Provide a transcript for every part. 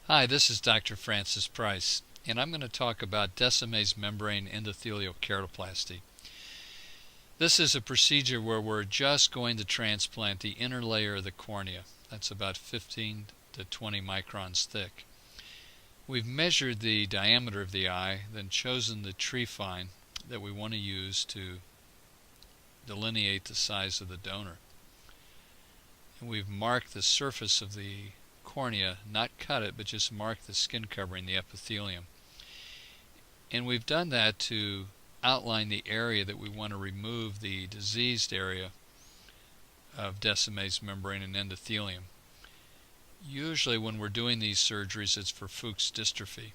Hi, this is Dr. Francis Price, and I'm going to talk about Descemet's membrane endothelial keratoplasty. This is a procedure where we're just going to transplant the inner layer of the cornea. That's about 15 to 20 microns thick. We've measured the diameter of the eye, then chosen the trypan that we want to use to delineate the size of the donor. And we've marked the surface of the cornea, not cut it, but just mark the skin covering, the epithelium. And we've done that to outline the area that we want to remove the diseased area of Descemet's membrane and endothelium. Usually when we're doing these surgeries, it's for Fuchs dystrophy.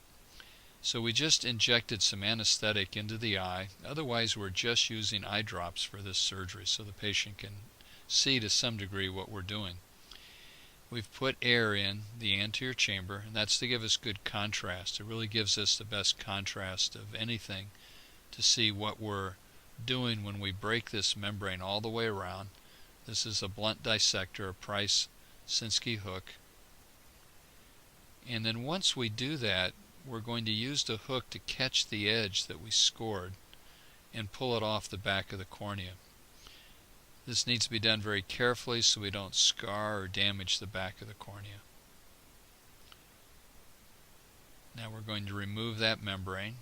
So we just injected some anesthetic into the eye. Otherwise, we're just using eye drops for this surgery so the patient can see to some degree what we're doing. We've put air in the anterior chamber, and that's to give us good contrast. It really gives us the best contrast of anything to see what we're doing when we break this membrane all the way around. This is a blunt dissector, a Price Sinskey hook. And then once we do that, we're going to use the hook to catch the edge that we scored and pull it off the back of the cornea. This needs to be done very carefully so we don't scar or damage the back of the cornea. Now we're going to remove that membrane.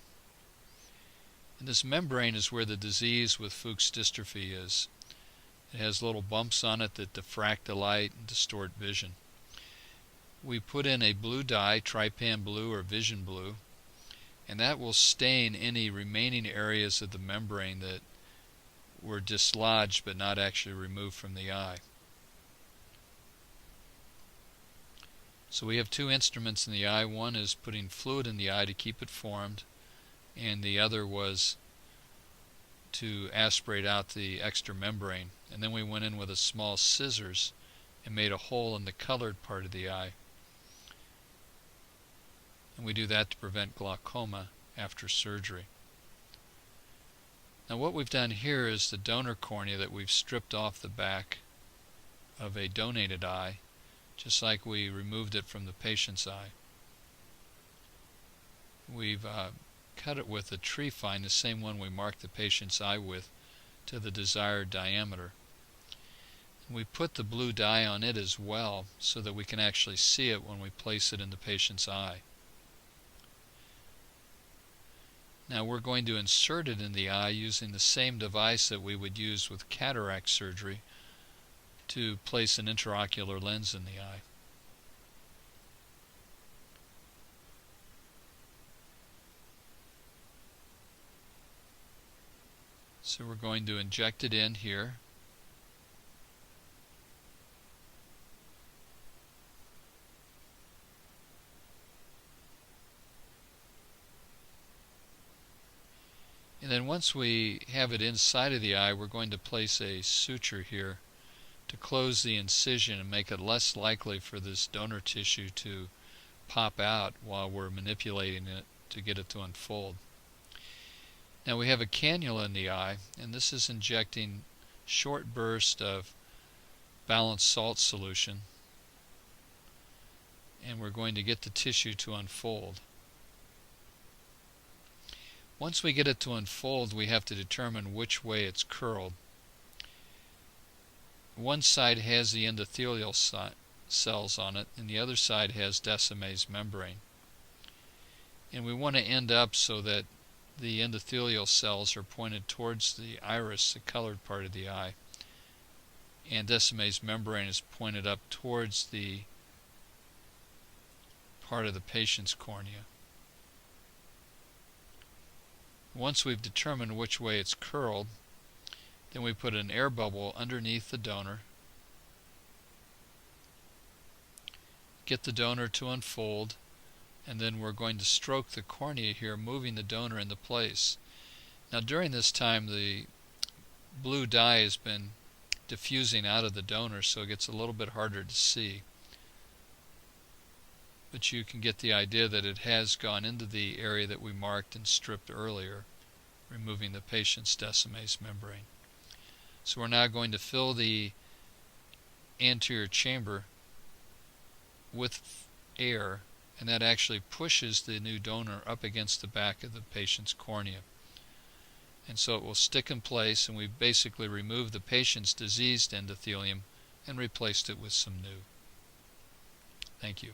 And this membrane is where the disease with Fuchs dystrophy is. It has little bumps on it that diffract the light and distort vision. We put in a blue dye, trypan blue or vision blue, and that will stain any remaining areas of the membrane that were dislodged but not actually removed from the eye. So we have two instruments in the eye. One is putting fluid in the eye to keep it formed, and the other was to aspirate out the extra membrane. And then we went in with a small scissors and made a hole in the colored part of the eye. And we do that to prevent glaucoma after surgery. Now what we've done here is the donor cornea that we've stripped off the back of a donated eye, just like we removed it from the patient's eye. We've cut it with a trypan, the same one we marked the patient's eye with, to the desired diameter. And we put the blue dye on it as well so that we can actually see it when we place it in the patient's eye. Now we're going to insert it in the eye using the same device that we would use with cataract surgery to place an intraocular lens in the eye. So we're going to inject it in here. And then once we have it inside of the eye, we're going to place a suture here to close the incision and make it less likely for this donor tissue to pop out while we're manipulating it to get it to unfold. Now we have a cannula in the eye, and this is injecting short bursts of balanced salt solution, and we're going to get the tissue to unfold. Once we get it to unfold, we have to determine which way it's curled. One side has the endothelial cells on it, and the other side has Descemet's membrane. And we want to end up so that the endothelial cells are pointed towards the iris, the colored part of the eye, and Descemet's membrane is pointed up towards the part of the patient's cornea. Once we've determined which way it's curled, then we put an air bubble underneath the donor, get the donor to unfold, and then we're going to stroke the cornea here, moving the donor into place. Now during this time, the blue dye has been diffusing out of the donor, so it gets a little bit harder to see. But you can get the idea that it has gone into the area that we marked and stripped earlier, removing the patient's Descemet's membrane. So we're now going to fill the anterior chamber with air and that actually pushes the new donor up against the back of the patient's cornea. And so it will stick in place, and we've basically removed the patient's diseased endothelium and replaced it with some new. Thank you.